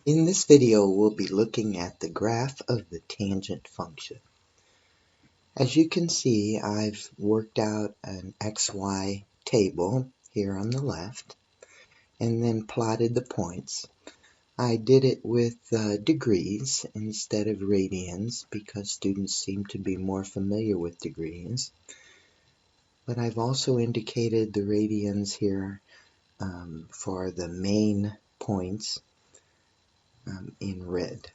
In this video, we'll be looking at the graph of the tangent function. As you can see, I've worked out an XY table here on the left and then plotted the points. I did it with degrees instead of radians because students seem to be more familiar with degrees. But I've also indicated the radians here for the main points in red.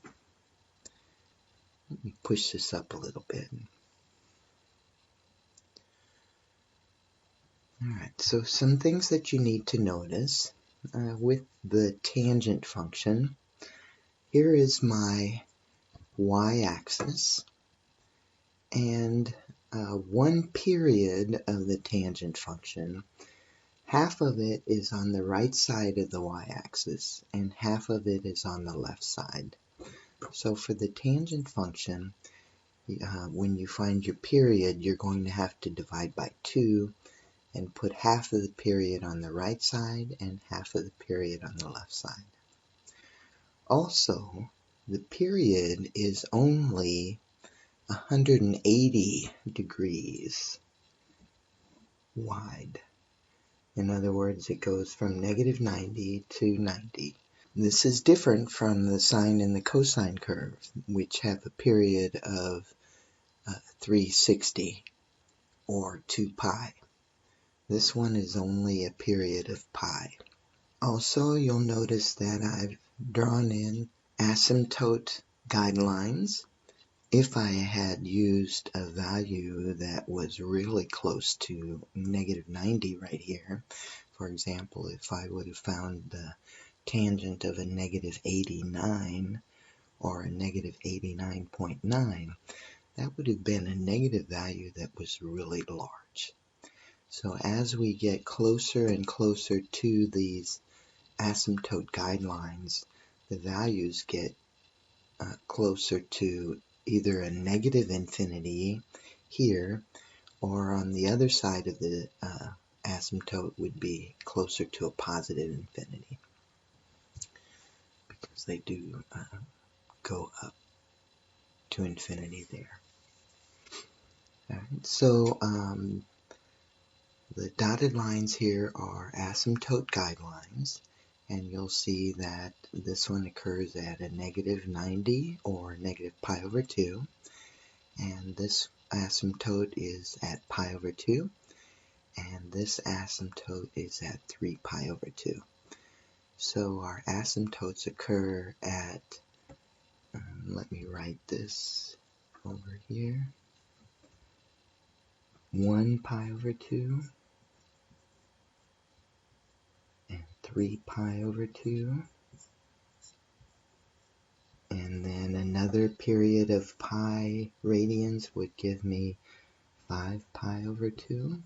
Let me push this up a little bit. Alright, so some things that you need to notice with the tangent function. Here is my y-axis, and one period of the tangent function, half of it is on the right side of the y-axis, and half of it is on the left side. So for the tangent function, when you find your period, you're going to have to divide by 2 and put half of the period on the right side and half of the period on the left side. Also, the period is only 180 degrees wide. In other words, it goes from negative 90 to 90. This is different from the sine and the cosine curve, which have a period of 360 or 2 pi. This one is only a period of pi. Also, you'll notice that I've drawn in asymptote guidelines. If I had used a value that was really close to negative 90 right here, for example, if I would have found the tangent of a negative 89 or a negative 89.9, that would have been a negative value that was really large. So as we get closer and closer to these asymptote guidelines, the values get closer to either a negative infinity here, or on the other side of the asymptote would be closer to a positive infinity, because they do go up to infinity there. All right, so the dotted lines here are asymptote guidelines, and you'll see that this one occurs at a negative 90 or negative pi over 2, and this asymptote is at pi over 2, and this asymptote is at 3 pi over 2. So our asymptotes occur at, let me write this over here, 1 pi over 2, and 3 pi over 2, and then another period of pi radians would give me 5 pi over 2,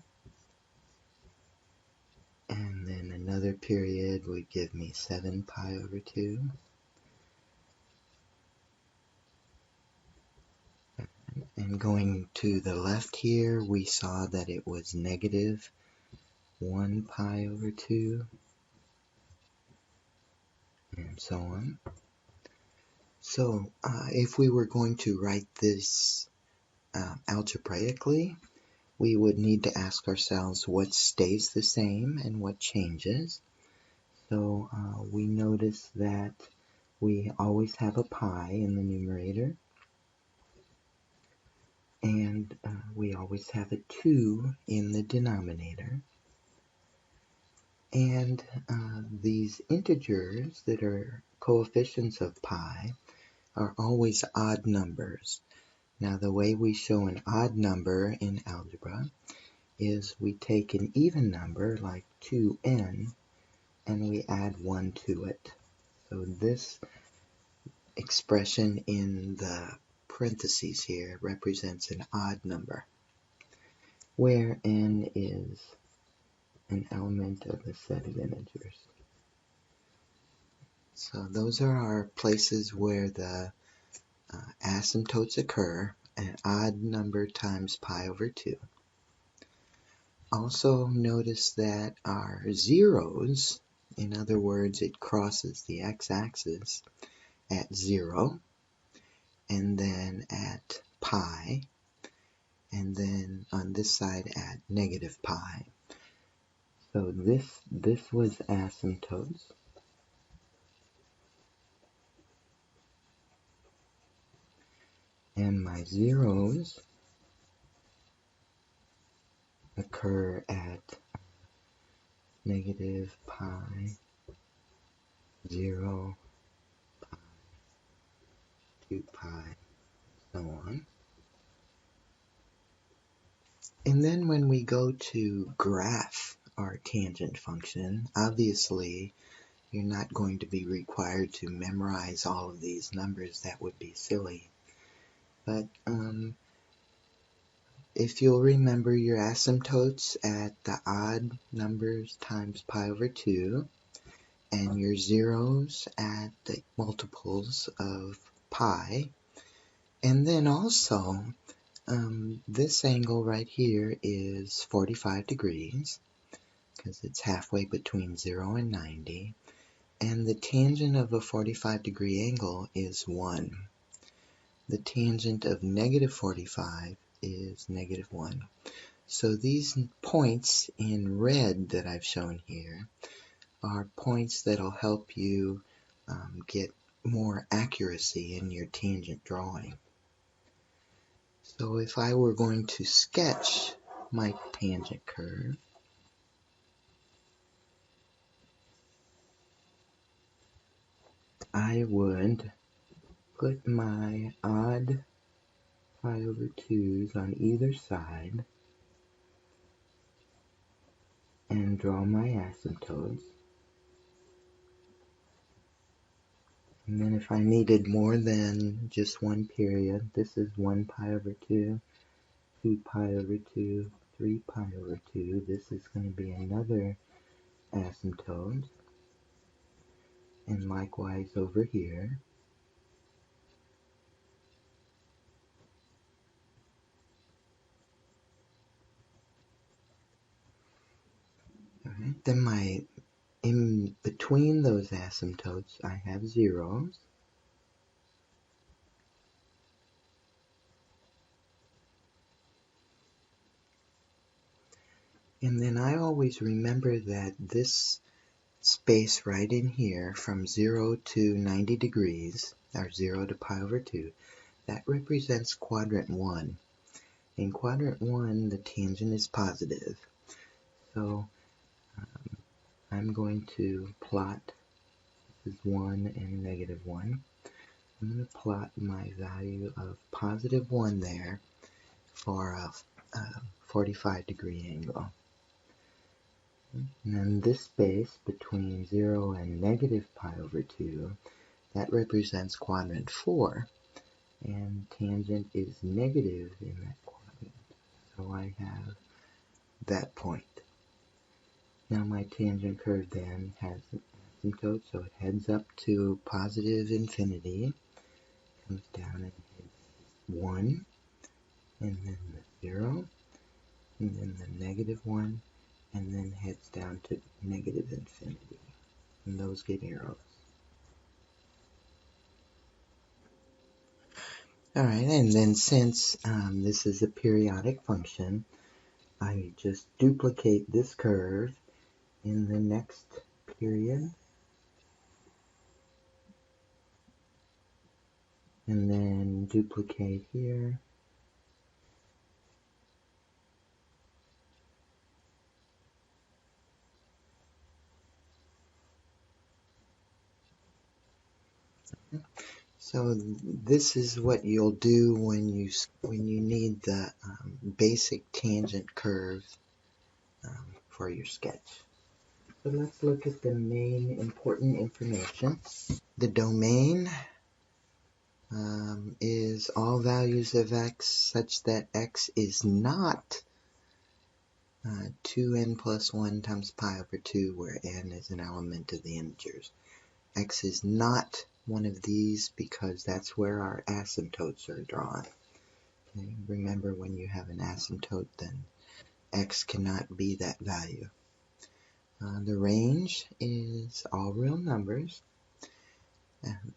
and then another period would give me 7 pi over 2, and going to the left here, we saw that it was negative 1 pi over 2, and so on. So if we were going to write this algebraically, we would need to ask ourselves what stays the same and what changes. So we notice that we always have a pi in the numerator, and we always have a 2 in the denominator. And these integers that are coefficients of pi are always odd numbers. Now the way we show an odd number in algebra is we take an even number like 2n and we add 1 to it. So this expression in the parentheses here represents an odd number, where n is an element of a set of integers. So those are our places where the asymptotes occur, an odd number times pi over 2. Also notice that our zeros In other words, it crosses the x-axis at 0, and then at pi, and then on this side at negative pi. So this was asymptotes. And my zeros occur at negative pi, 0, pi, 2 pi, so on. And then when we go to graph our tangent function, obviously you're not going to be required to memorize all of these numbers. That would be silly. But if you'll remember your asymptotes at the odd numbers times pi over 2, and your zeros at the multiples of pi, and then also this angle right here is 45 degrees, because it's halfway between 0 and 90, and the tangent of a 45-degree angle is 1. The tangent of negative 45 is negative 1. So these points in red that I've shown here are points that'll help you get more accuracy in your tangent drawing. So if I were going to sketch my tangent curve, I would put my odd pi over 2's on either side and draw my asymptotes. And then if I needed more than just one period, this is 1 pi over 2, 2 pi over 2, 3 pi over 2. This is going to be another asymptote. And likewise over here. Alright, then in between those asymptotes I have zeros. And then I always remember that this space right in here from 0 to 90 degrees, or 0 to pi over 2, that represents quadrant 1. In quadrant 1, the tangent is positive. So I'm going to plot, this is 1 and negative 1. I'm going to plot my value of positive 1 there for a 45-degree angle. And then this space between 0 and negative pi over 2, that represents quadrant 4. And tangent is negative in that quadrant. So I have that point. Now my tangent curve then has an asymptote, so it heads up to positive infinity, comes down and hits 1, and then the 0, and then the negative 1, and then heads down to negative infinity. And those get arrows. Alright, and then since this is a periodic function, I just duplicate this curve in the next period, and then duplicate here, so this is what you'll do when you need the basic tangent curve for your sketch. So let's look at the main important information. The domain is all values of x such that x is not 2n plus 1 times pi over 2, where n is an element of the integers. X is not one of these because that's where our asymptotes are drawn. Okay? Remember, when you have an asymptote, then x cannot be that value. The range is all real numbers.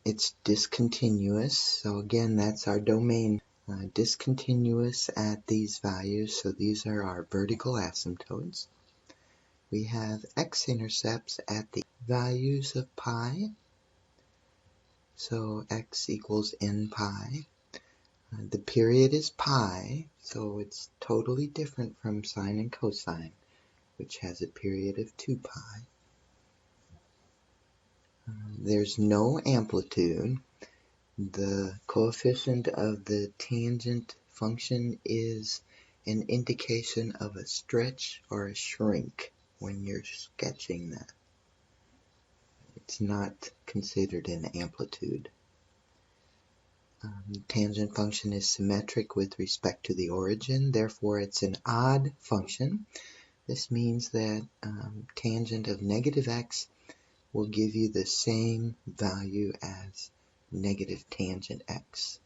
It's discontinuous, so again that's our domain. Discontinuous at these values, so these are our vertical asymptotes. We have x-intercepts at the values of pi, so x equals n pi. The period is pi, so it's totally different from sine and cosine, which has a period of 2 pi. There's no amplitude. The coefficient of the tangent function is an indication of a stretch or a shrink when you're sketching that. It's not considered an amplitude. Tangent function is symmetric with respect to the origin, therefore it's an odd function. This means that tangent of negative x will give you the same value as negative tangent x.